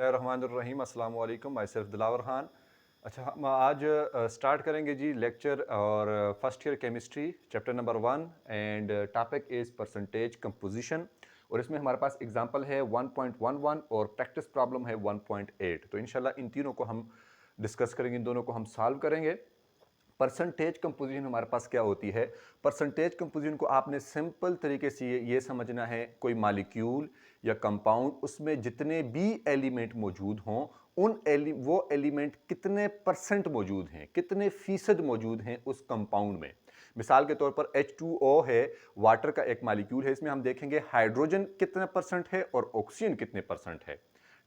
बिस्मिल्लाहिर्रहमानिर्रहीम, अस्सलाम वालेकुम। My self Dilawar Khan. अच्छा, हम आज स्टार्ट करेंगे जी लेक्चर और first year chemistry chapter number 1 and topic is percentage composition. और इसमें हमारे पास एग्जांपल है 1.11 और प्रैक्टिस प्रॉब्लम है 1.8। तो इंशाल्लाह इन तीनों को हम डिस्कस करेंगे, इन दोनों को हम सॉल्व करेंगे। परसेंटेज कंपोजिशन हमारे पास क्या होती है? परसेंटेज कंपोजिशन को आपने सिंपल तरीके से ये समझना है, कोई मालिक्यूल या कंपाउंड, उसमें जितने भी एलिमेंट मौजूद हों वो एलिमेंट कितने परसेंट मौजूद हैं, कितने फीसद मौजूद हैं उस कंपाउंड में। मिसाल के तौर पर H2O है, वाटर का एक मालिक्यूल है, इसमें हम देखेंगे हाइड्रोजन कितने परसेंट है और ऑक्सीजन कितने परसेंट है।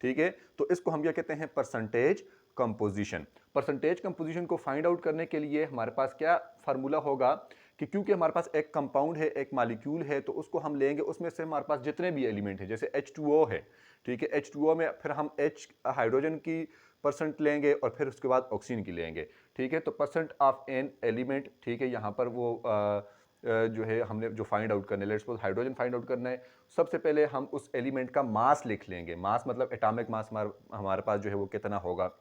ठीक है, तो इसको हम क्या कहते हैं? Percentage composition. परसेंटेज कंपोजिशन को फाइंड आउट करने के लिए हमारे पास क्या फार्मूला होगा कि क्योंकि हमारे पास एक कंपाउंड है, एक मॉलिक्यूल है, तो उसको हम लेंगे, उसमें से हमारे पास जितने भी एलिमेंट हैं, जैसे H2O है, ठीक है, H2O में फिर हम H हाइड्रोजन की परसेंट लेंगे और फिर उसके बाद ऑक्सीजन की लेंगे। ठीक है, तो परसेंट ऑफ एन एलिमेंट, ठीक है, यहाँ पर वो जो है हमने जो फाइंड आउट करना है, let's suppose hydrogen find out करना है। सबसे पहले हम उस एलिमेंट का मास लिख लेंगे। मास मतलब एटॉमिक मास हमारे पास जो है वो कितना होगा।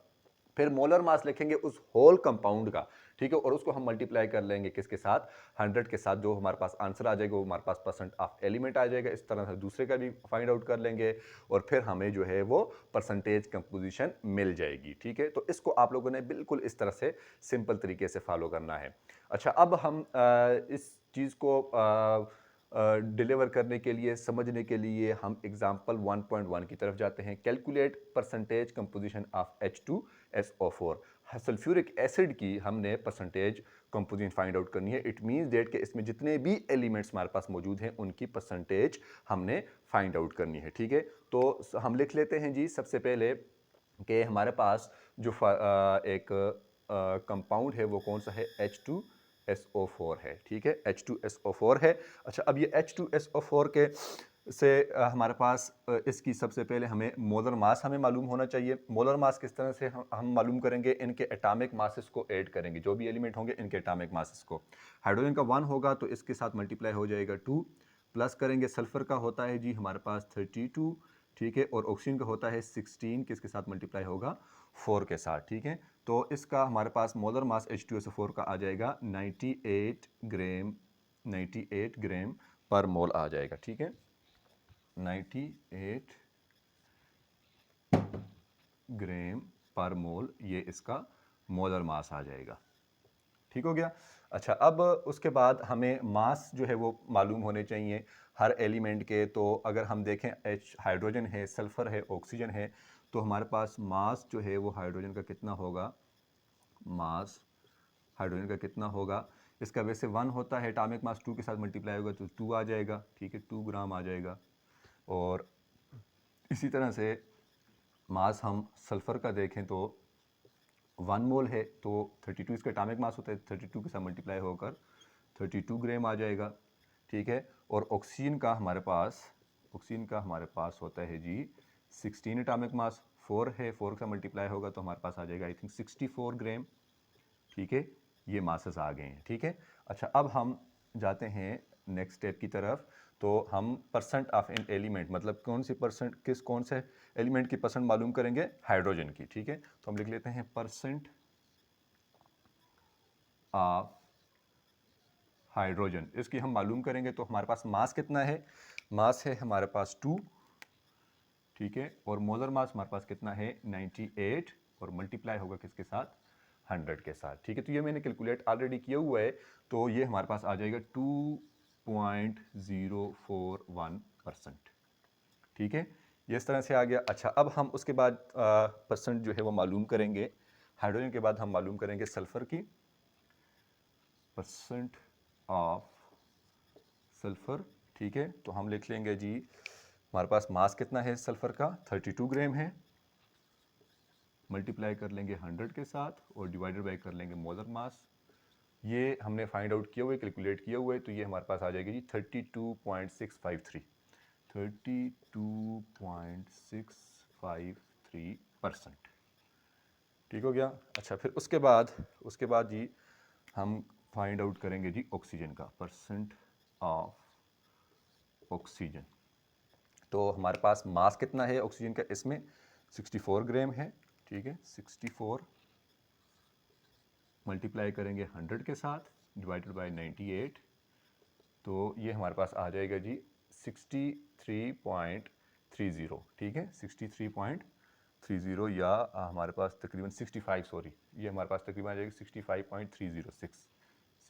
फिर मोलर मास लिखेंगे उस होल कंपाउंड का, ठीक है, और उसको हम मल्टीप्लाई कर लेंगे किसके साथ? 100 के साथ। जो हमारे पास आंसर आ जाएगा वो हमारे पास परसेंट ऑफ एलिमेंट आ जाएगा। इस तरह से दूसरे का भी फाइंड आउट कर लेंगे और फिर हमें जो है वो परसेंटेज कंपोजिशन मिल जाएगी। ठीक है, तो इसको आप लोगों ने बिल्कुल इस तरह से सिंपल तरीके से फॉलो करना है। अच्छा, अब हम इस चीज़ को डिलीवर करने के लिए, समझने के लिए हम एग्जाम्पल 1.1 की तरफ जाते हैं। Calculate percentage composition of H2SO4। Sulphuric acid की हमने परसेंटेज कंपोजिशन फाइंड आउट करनी है। इट मीन्स डेट के इसमें जितने भी एलिमेंट्स हमारे पास मौजूद हैं उनकी परसेंटेज हमने फाइंड आउट करनी है। ठीक है, तो हम लिख लेते हैं जी सबसे पहले कि हमारे पास जो एक कंपाउंड है वो कौन सा है? H2SO4 है। ठीक है, H2SO4 है। अच्छा, अब ये H2SO4 के से हमारे पास इसकी सबसे पहले हमें मोलर मास हमें मालूम होना चाहिए। मोलर मास किस तरह से हम मालूम करेंगे? इनके एटॉमिक मासेस को ऐड करेंगे, जो भी एलिमेंट होंगे इनके एटॉमिक मासेस को। हाइड्रोजन का 1 होगा तो इसके साथ मल्टीप्लाई हो जाएगा 2, प्लस करेंगे सल्फर का होता है जी हमारे पास 32, ठीक है, और ऑक्सीजन का होता है 16, किसके साथ मल्टीप्लाई होगा? 4 के साथ। ठीक है, तो इसका हमारे पास मोलर मास H2SO4 का आ जाएगा 98 ग्राम पर मोल आ जाएगा। ठीक है, 98 ग्राम पर मोल ये इसका मोलर मास आ जाएगा। ठीक हो गया। अच्छा, अब उसके बाद हमें मास जो है वो मालूम होने चाहिए हर एलिमेंट के। तो अगर हम देखें H हाइड्रोजन है, सल्फर है, ऑक्सीजन है, तो हमारे पास मास जो है वो हाइड्रोजन का कितना होगा? मास हाइड्रोजन का कितना होगा? इसका वैसे 1 होता है, एटॉमिक मास 2 के साथ मल्टीप्लाई होगा तो 2 आ जाएगा। ठीक है, 2 ग्राम आ जाएगा। और इसी तरह से मास हम सल्फर का देखें तो 1 मोल है तो 32 इसका एटॉमिक मास होता है, 32 के साथ मल्टीप्लाई होकर 32 ग्राम आ जाएगा। ठीक है, और ऑक्सीजन का हमारे पास होता है जी 16 एटॉमिक मास, 4 है, 4 का मल्टीप्लाई होगा तो हमारे पास आ जाएगा आई थिंक 64 ग्राम। ठीक है, ये मासेस आ गए हैं। ठीक है, अच्छा, अब हम जाते हैं नेक्स्ट स्टेप की तरफ। तो हम परसेंट ऑफ एन एलिमेंट मतलब कौन से एलिमेंट की परसेंट मालूम करेंगे? हाइड्रोजन की। ठीक है, तो हम लिख लेते हैं परसेंट ऑफ हाइड्रोजन। इसकी हम मालूम करेंगे तो हमारे पास मास कितना है? मास है हमारे पास 2, ठीक है, और मोलर मास हमारे पास कितना है? 98, और मल्टीप्लाई होगा किसके साथ? 100 के साथ। ठीक है, तो ये मैंने कैलकुलेट ऑलरेडी किया हुआ है, तो ये हमारे पास आ जाएगा 2.041%। ठीक है, ये इस तरह से आ गया। अच्छा, अब हम उसके बाद परसेंट जो है वो मालूम करेंगे। हाइड्रोजन के बाद हम मालूम करेंगे सल्फर की परसेंट ऑफ सल्फर। ठीक है, तो हम लिख लेंगे जी हमारे पास मास कितना है सल्फर का? 32 ग्राम है, मल्टीप्लाई कर लेंगे 100 के साथ और डिवाइडेड बाई कर लेंगे मोलर मास। ये हमने फाइंड आउट किया हुआ है, कैलकुलेट किया हुआ है, तो ये हमारे पास आ जाएगी जी 32.653, 32.653%। ठीक हो गया। अच्छा, फिर उसके बाद जी हम फाइंड आउट करेंगे जी ऑक्सीजन का परसेंट ऑफ ऑक्सीजन। तो हमारे पास मास कितना है ऑक्सीजन का? इसमें 64 ग्राम है, ठीक है। 64 मल्टीप्लाई करेंगे 100 के साथ डिवाइडेड बाय 98, तो ये हमारे पास आ जाएगा जी 63.30, ठीक है। 63.30 या हमारे पास तकरीबन 65, सॉरी, ये हमारे पास तकरीबन आ जाएगी 65.306,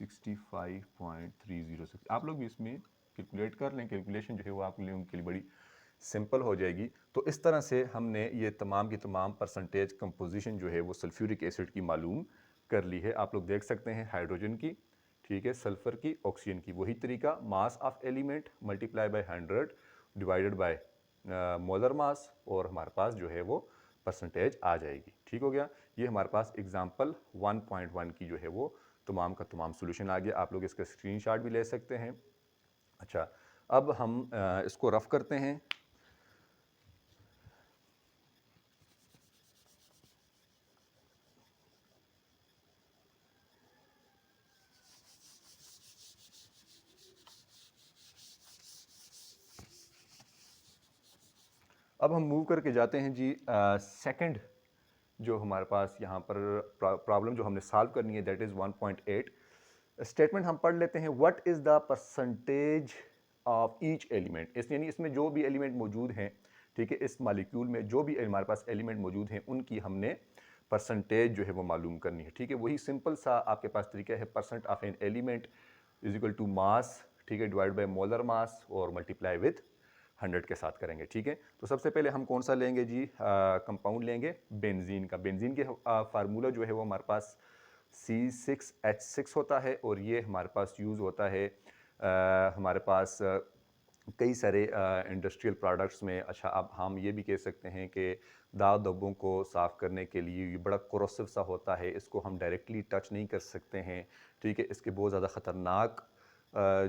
65.306। आप लोग भी इसमें कैलकुलेट कर लें, कैलकुलेशन जो है वो आप लोगों के लिए बड़ी सिंपल हो जाएगी। तो इस तरह से हमने ये तमाम की तमाम परसेंटेज कंपोजिशन जो है वो सल्फ्यूरिक एसिड की मालूम कर ली है। आप लोग देख सकते हैं हाइड्रोजन की, ठीक है, सल्फ़र की, ऑक्सीजन की, वही तरीका, मास of element multiply by 100 divided by molar मास, और हमारे पास जो है वो परसेंटेज आ जाएगी। ठीक हो गया। ये हमारे पास एग्जांपल 1.1 की जो है वो तमाम का तमाम सोल्यूशन आ गया। आप लोग इसका स्क्रीनशॉट भी ले सकते हैं। अच्छा, अब हम इसको रफ करते हैं। अब हम मूव करके जाते हैं जी सेकंड जो हमारे पास यहाँ पर प्रॉब्लम जो हमने सॉल्व करनी है, दैट इज़ 1.8। स्टेटमेंट हम पढ़ लेते हैं। What is the percentage of each element, इस यानी इसमें जो भी एलिमेंट मौजूद हैं, ठीक है, इस मालिक्यूल में जो भी हमारे पास एलिमेंट मौजूद हैं उनकी हमने परसेंटेज जो है वो मालूम करनी है। ठीक है, वही सिंपल सा आपके पास तरीका है, percent of an element is equal to mass, ठीक है, डिवाइड बाय मोलर मास और मल्टीप्लाई विथ 100 के साथ करेंगे। ठीक है, तो सबसे पहले हम कौन सा लेंगे जी, कंपाउंड लेंगे बेंजीन का। बेंजीन के फार्मूला जो है वो हमारे पास C6H6 होता है, और ये हमारे पास यूज़ होता है हमारे पास कई सारे इंडस्ट्रियल प्रोडक्ट्स में। अच्छा, अब हम ये भी कह सकते हैं कि दाग धब्बों को साफ़ करने के लिए ये बड़ा कोरोसिव सा होता है, इसको हम डायरेक्टली टच नहीं कर सकते हैं। ठीक है, इसके बहुत ज़्यादा ख़तरनाक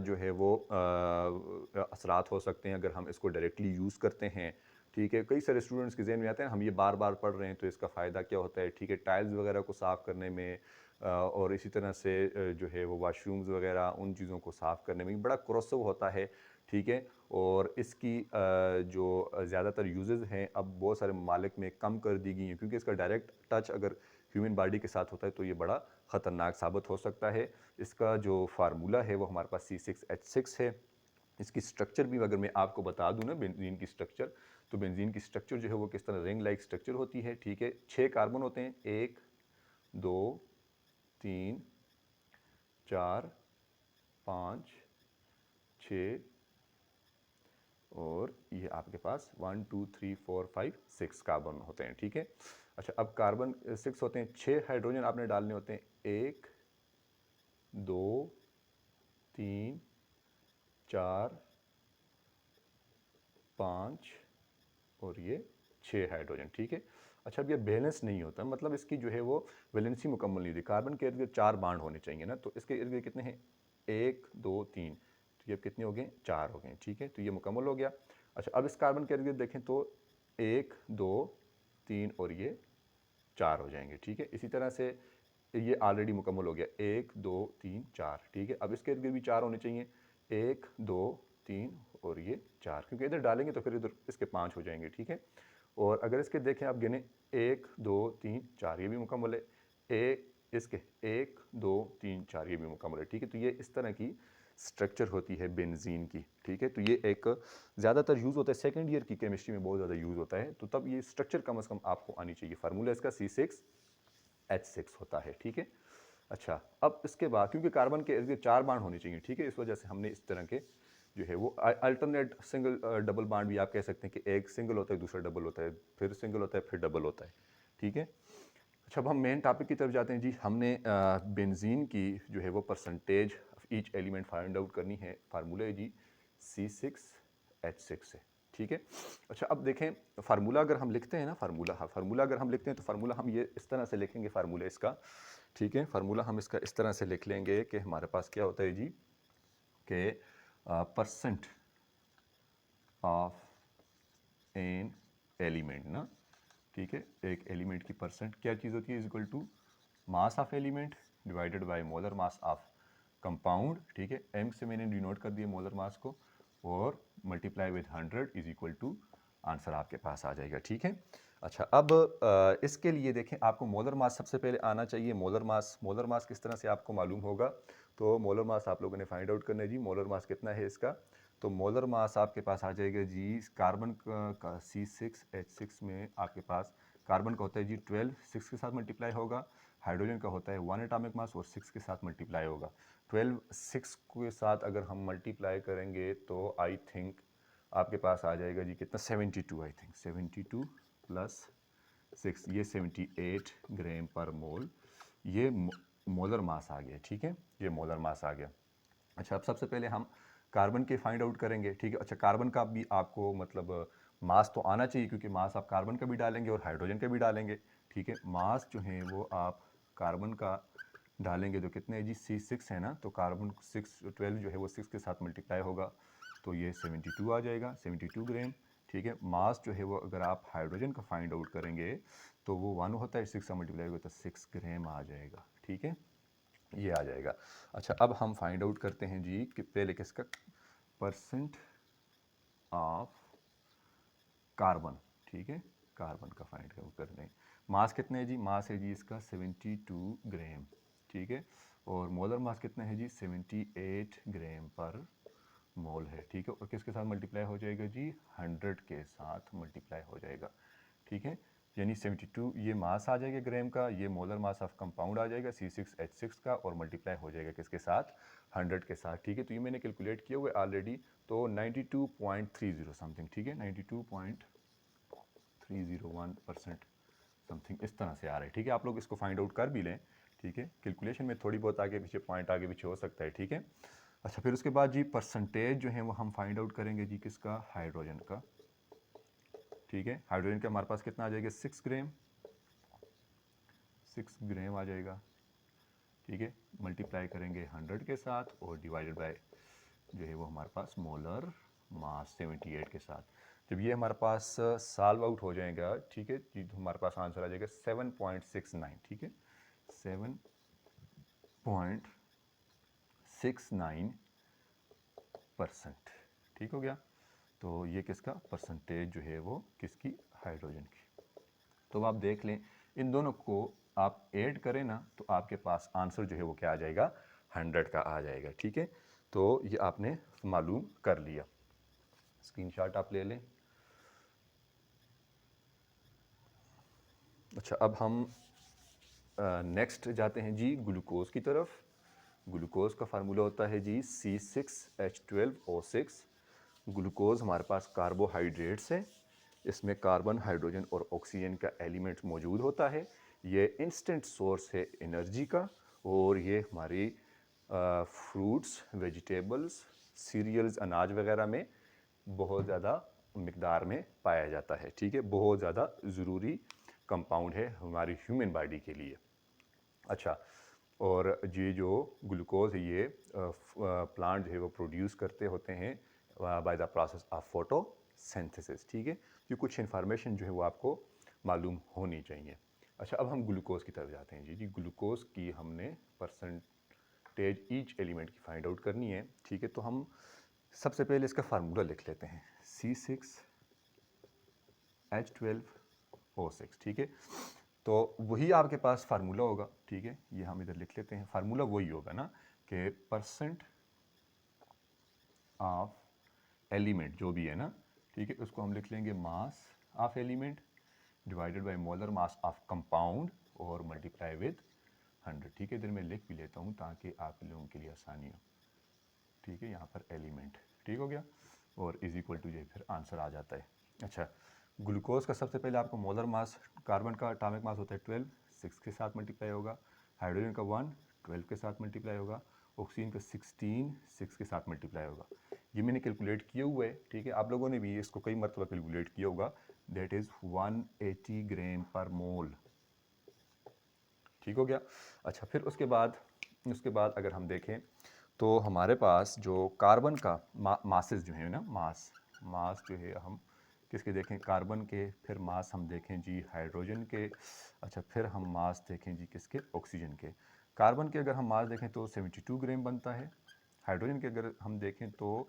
जो है वो असरात हो सकते हैं अगर हम इसको डायरेक्टली यूज़ करते हैं। ठीक है, कई सारे स्टूडेंट्स के ज़हन में आते हैं हम ये बार बार पढ़ रहे हैं तो इसका फ़ायदा क्या होता है। ठीक है, टाइल्स वगैरह को साफ़ करने में और इसी तरह से जो है वो वाशरूम्स वगैरह उन चीज़ों को साफ़ करने में बड़ा कोरोसिव होता है। ठीक है, और इसकी जो ज़्यादातर यूजेस हैं अब बहुत सारे ममालिक में कम कर दी गई हैं, क्योंकि इसका डायरेक्ट टच अगर ह्यूमन बॉडी के साथ होता है तो ये बड़ा ख़तरनाक साबित हो सकता है। इसका जो फार्मूला है वो हमारे पास C6H6 है। इसकी स्ट्रक्चर भी अगर मैं आपको बता दूं ना, बेंजीन की स्ट्रक्चर, तो बेंजीन की स्ट्रक्चर जो है वो किस तरह रिंग लाइक स्ट्रक्चर होती है। ठीक है, 6 कार्बन होते हैं, 1 2 3 4 5 6 और ये आपके पास 1 2 3 4 5 6 कार्बन होते हैं। ठीक है, अच्छा, अब कार्बन 6 होते हैं, 6 हाइड्रोजन आपने डालने होते हैं, 1 2 3 4 5 और ये 6 हाइड्रोजन। ठीक है, अच्छा, अब ये बैलेंस नहीं होता, मतलब इसकी जो है वो वैलेंसी मुकम्मल नहीं होती। कार्बन के इर्द गिर्द 4 बाड होने चाहिए ना, तो इसके इर्द गिर्द कितने हैं, 1 2 3, तो ये कितने हो गए, 4 हो गए। ठीक है, तो ये मुकम्मल हो गया। अच्छा, अब इस कार्बन के इर्द गिर्द देखें तो 1 2 3 और ये 4 हो जाएंगे। ठीक है, इसी तरह से ये ऑलरेडी मुकम्मल हो गया, 1 2 3 4। ठीक है, अब इसके इर्द गिर्द भी 4 होने चाहिए, 1 2 3 और ये 4, क्योंकि इधर डालेंगे तो फिर इधर इसके 5 हो जाएंगे। ठीक है, और अगर इसके देखें आप गिने, 1 2 3 4, ये भी मुकम्मल है, एक इसके 1 2 3 4, ये भी मुकम्मल है। ठीक है, तो ये इस तरह की स्ट्रक्चर होती है बेंजीन की। ठीक है, तो ये एक ज़्यादातर यूज़ होता है सेकंड ईयर की केमिस्ट्री में, बहुत ज़्यादा यूज़ होता है, तो तब ये स्ट्रक्चर कम से कम आपको आनी चाहिए। फार्मूला इसका C6H6 होता है। ठीक है, अच्छा, अब इसके बाद क्योंकि कार्बन के इर्द गिर्द 4 बाड होने चाहिए, ठीक है, इस वजह से हमने इस तरह के जो है वो अल्टरनेट सिंगल डबल बाड भी आप कह सकते हैं कि एक सिंगल होता है, दूसरा डबल होता है, फिर सिंगल होता है, फिर डबल होता है। ठीक है, अच्छा, अब हम मेन टॉपिक की तरफ जाते हैं जी। हमने बेंजीन की जो है वो percentage of each element find out करनी है। फार्मूला है जी C6H6 है। ठीक है, अच्छा, अब देखें फार्मूला अगर हम लिखते हैं ना, फार्मूला अगर हम लिखते हैं तो फार्मूला हम ये इस तरह से लिखेंगे फार्मूला इसका। ठीक है, फार्मूला हम इसका इस तरह से लिख लेंगे कि हमारे पास क्या होता है जी, कि परसेंट ऑफ एन एलिमेंट ना, ठीक है, एक एलिमेंट की परसेंट क्या चीज़ होती है, is equal to mass of element divided by molar mass of compound. ठीक है, एम से मैंने डिनोट कर दिया मोलर मास को, और multiply with 100 is equal to answer आपके पास आ जाएगा। ठीक है, अच्छा, अब इसके लिए देखें आपको मोलर मास सबसे पहले आना चाहिए। मोलर मास किस तरह से आपको मालूम होगा? तो मोलर मास आप लोगों ने फाइंड आउट करना है जी। मोलर मास कितना है इसका? तो मोलर मास आपके पास आ जाएगा जी, कार्बन का C6H6 में आपके पास कार्बन का होता है जी 12, 6 के साथ मल्टीप्लाई होगा। हाइड्रोजन का होता है 1 एटॉमिक मास और 6 के साथ मल्टीप्लाई होगा। 12 6 के साथ अगर हम मल्टीप्लाई करेंगे तो आई थिंक आपके पास आ जाएगा जी कितना, 72 आई थिंक, 72 प्लस 6, ये 78 ग्राम पर मोल, ये मोलर मास आ गया। ठीक है, ये मोलर मास आ गया। अच्छा, अब सबसे पहले हम कार्बन के फाइंड आउट करेंगे। ठीक है, अच्छा कार्बन का भी आपको मतलब मास तो आना चाहिए, क्योंकि मास आप कार्बन का भी डालेंगे और हाइड्रोजन का भी डालेंगे। ठीक है, मास जो है वो आप कार्बन का डालेंगे तो कितने है जी, C6 है ना, तो कार्बन 12 जो है वो 6 के साथ मल्टीप्लाई होगा तो ये 72 आ जाएगा, 72 ग्राम। ठीक है, मास जो है वो अगर आप हाइड्रोजन का फाइंड आउट करेंगे तो वो 1 होता है, 6 का मल्टीप्लाई होगा तो 6 ग्राम आ जाएगा। ठीक है, ये आ जाएगा। अच्छा, अब हम फाइंड आउट करते हैं जी कि पहले किसका, परसेंट ऑफ कार्बन। ठीक है, कार्बन का फाइंड आउट कर लें। मास कितने है जी, मास है जी इसका 72 ग्राम। ठीक है, और मोलर मास कितना है जी, 78 ग्राम पर मोल है। ठीक है, और किसके साथ मल्टीप्लाई हो जाएगा जी, 100 के साथ मल्टीप्लाई हो जाएगा। ठीक है, यानी 72 ये मास आ जाएगा ग्राम का, ये मोलर मास ऑफ कंपाउंड आ जाएगा C6H6 का, और मल्टीप्लाई हो जाएगा किसके साथ, 100 के साथ। ठीक है, तो ये मैंने कैलकुलेट किया हुआ है ऑलरेडी, तो 92.30 समथिंग। ठीक है, 92.301% समथिंग इस तरह से आ रहा है। ठीक है, आप लोग इसको फाइंड आउट कर भी लें। ठीक है, कैलकुलेशन में थोड़ी बहुत आगे पीछे पॉइंट आगे पीछे हो सकता है। ठीक है, अच्छा फिर उसके बाद जी परसेंटेज जो है वो हम फाइंड आउट करेंगे जी किसका, हाइड्रोजन का। ठीक है, हाइड्रोजन का हमारे पास कितना आ जाएगा, 6 ग्राम, 6 ग्राम आ जाएगा। ठीक है, मल्टीप्लाई करेंगे 100 के साथ और डिवाइडेड बाय जो है वो हमारे पास मोलर मास 78 के साथ। जब ये हमारे पास सॉल्व आउट हो जाएगा, ठीक है जी, तो हमारे पास आंसर आ जाएगा 7.69। ठीक है, 7.69%। ठीक हो गया, तो ये किसका परसेंटेज जो है वो किसकी, हाइड्रोजन की। तो अब आप देख लें, इन दोनों को आप ऐड करें ना तो आपके पास आंसर जो है वो क्या आ जाएगा, 100 का आ जाएगा। ठीक है, तो ये आपने मालूम कर लिया। स्क्रीनशॉट आप ले लें। अच्छा, अब हम नेक्स्ट जाते हैं जी ग्लूकोज की तरफ। ग्लूकोज का फार्मूला होता है जी C6H12O6। ग्लूकोज हमारे पास कार्बोहाइड्रेट्स है, इसमें कार्बन, हाइड्रोजन और ऑक्सीजन का एलिमेंट मौजूद होता है। ये इंस्टेंट सोर्स है एनर्जी का, और ये हमारी फ्रूट्स, वेजिटेबल्स, सीरियल्स, अनाज वगैरह में बहुत ज़्यादा मिकदार में पाया जाता है। ठीक है, बहुत ज़्यादा ज़रूरी कंपाउंड है हमारी ह्यूमन बॉडी के लिए। अच्छा, और ये जो ग्लूकोज है ये प्लांट जो है वो प्रोड्यूस करते होते हैं by the process of photosynthesis. ठीक है, ये कुछ इन्फॉर्मेशन जो है वो आपको मालूम होनी चाहिए। अच्छा, अब हम ग्लूकोज की तरफ जाते हैं जी। ग्लूकोज की हमने परसेंटेज ईच एलिमेंट की फाइंड आउट करनी है। ठीक है, तो हम सबसे पहले इसका फार्मूला लिख लेते हैं, C6H12O6। ठीक है, तो वही आपके पास फार्मूला होगा। ठीक है, ये हम इधर लिख लेते हैं, फार्मूला वही होगा ना कि परसेंट ऑफ एलिमेंट जो भी है ना, ठीक है, उसको हम लिख लेंगे मास of element divided by molar mass of compound और मल्टीप्लाई विद 100। ठीक है, इधर मैं लिख भी लेता हूँ ताकि आप लोगों के लिए आसानी हो। ठीक है, यहाँ पर एलिमेंट, ठीक हो गया, और इज इक्वल टू जो फिर आंसर आ जाता है। अच्छा, ग्लूकोज का सबसे पहले आपको मोलर मास, कार्बन का एटॉमिक मास होता है 12, 6 के साथ मल्टीप्लाई होगा। हाइड्रोजन का 1, 12 के साथ मल्टीप्लाई होगा। ऑक्सीजन का 16, 6 के साथ मल्टीप्लाई होगा। ये मैंने कैलकुलेट किया हुआ है। ठीक है, आप लोगों ने भी इसको कई मरतबा कैलकुलेट किया होगा, दैट इज़ 180 ग्राम पर मोल। ठीक हो गया। अच्छा, फिर उसके बाद अगर हम देखें तो हमारे पास जो कार्बन का मासेस जो है ना, मास जो है हम किसके देखें, कार्बन के, फिर मास हम देखें जी हाइड्रोजन के। अच्छा, फिर हम मास देखें जी किसके, ऑक्सीजन के। कार्बन के अगर हम मास देखें तो 72 ग्राम बनता है। हाइड्रोजन के अगर हम देखें तो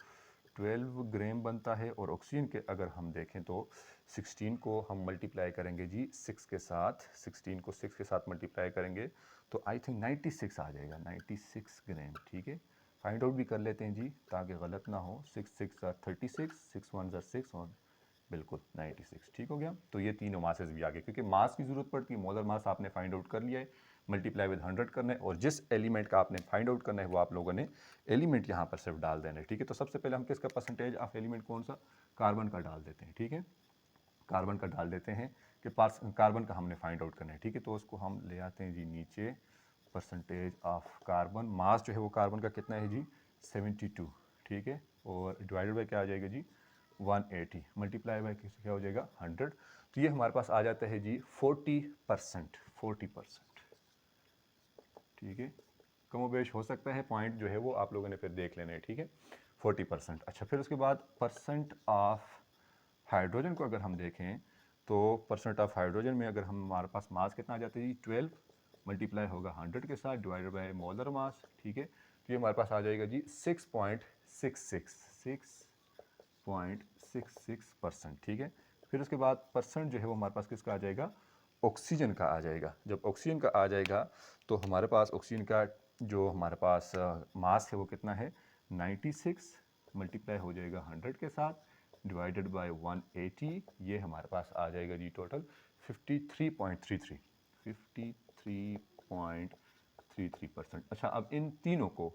12 ग्राम बनता है और ऑक्सीजन के अगर हम देखें तो 16 को हम मल्टीप्लाई करेंगे जी 6 के साथ, 16 को 6 के साथ मल्टीप्लाई करेंगे तो आई थिंक 96 आ जाएगा, 96 ग्राम। ठीक है, फाइंड आउट भी कर लेते हैं जी ताकि गलत ना हो। 6 6 36, 6 1 6 और बिल्कुल 96। ठीक हो गया। तो ये तीनों मासेस भी आ गए क्योंकि मास की ज़रूरत पड़ती है। मोलर मास आपने फाइंड आउट कर लिया है, मल्टीप्लाई विद 100 करना है और जिस एलिमेंट का आपने फाइंड आउट करना है वो आप लोगों ने एलिमेंट यहाँ पर सिर्फ डाल देना है। ठीक है, तो सबसे पहले हम किसका परसेंटेज ऑफ एलिमेंट कौन सा, कार्बन का डाल देते हैं। ठीक है, कार्बन का डाल देते हैं कि कार्बन का हमने फाइंड आउट करना है। ठीक है, तो उसको हम ले आते हैं जी नीचे, परसेंटेज ऑफ कार्बन, मास जो है वो कार्बन का कितना है जी 72। ठीक है, और डिवाइडेड बाई क्या आ जाएगा जी 180, मल्टीप्लाई बाई क्या हो जाएगा 100। तो ये हमारे पास आ जाता है जी 40%, 40%। ठीक है, कमोबेश हो सकता है, पॉइंट जो है वो आप लोगों ने फिर देख लेना है। ठीक है, 40%। अच्छा, फिर उसके बाद परसेंट ऑफ हाइड्रोजन को अगर हम देखें तो परसेंट ऑफ हाइड्रोजन में अगर हमारे पास मास कितना आ जाता है जी 12, मल्टीप्लाई होगा 100 के साथ डिवाइडेड बाय मोलर मास। ठीक है, तो ये हमारे पास आ जाएगा जी 6.66%। ठीक है, फिर उसके बाद परसेंट जो है वो हमारे पास किसका आ जाएगा, ऑक्सीजन का आ जाएगा। जब ऑक्सीजन का आ जाएगा तो हमारे पास ऑक्सीजन का जो हमारे पास मास है वो कितना है 96, मल्टीप्लाई हो जाएगा 100 के साथ डिवाइडेड बाय 180। ये हमारे पास आ जाएगा जी टोटल 53.33, 53.33%। अच्छा, अब इन तीनों को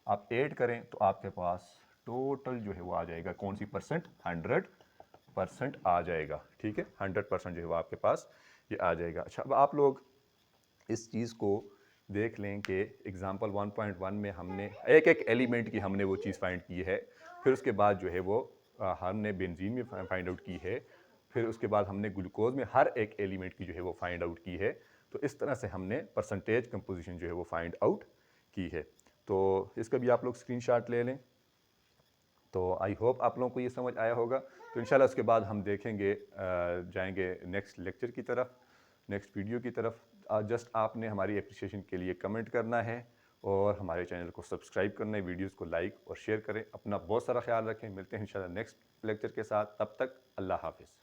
आप ऐड करें तो आपके पास टोटल जो है वो आ जाएगा कौन सी परसेंट, 100% आ जाएगा। ठीक है, 100% जो है वो आपके पास ये आ जाएगा। अच्छा, अब आप लोग इस चीज़ को देख लें कि एग्जाम्पल 1.1 में हमने एक एक एलिमेंट की हमने वो चीज़ फाइंड की है, फिर उसके बाद जो है वो हमने बेंजीन में फाइंड आउट की है, फिर उसके बाद हमने ग्लूकोज में हर एक एलिमेंट की जो है वो फाइंड आउट की है। तो इस तरह से हमने परसेंटेज कंपोजिशन जो है वो फाइंड आउट की है। तो इसका भी आप लोग स्क्रीनशॉट ले लें। तो आई होप आप लोगों को ये समझ आया होगा। तो इंशाल्लाह उसके बाद हम देखेंगे, जाएंगे नेक्स्ट लेक्चर की तरफ, नेक्स्ट वीडियो की तरफ। जस्ट आपने हमारी एप्रिसिएशन के लिए कमेंट करना है और हमारे चैनल को सब्सक्राइब करना है, वीडियोस को लाइक और शेयर करें। अपना बहुत सारा ख्याल रखें, मिलते हैं इंशाल्लाह नेक्स्ट लेक्चर के साथ। तब तक अल्लाह हाफिज़।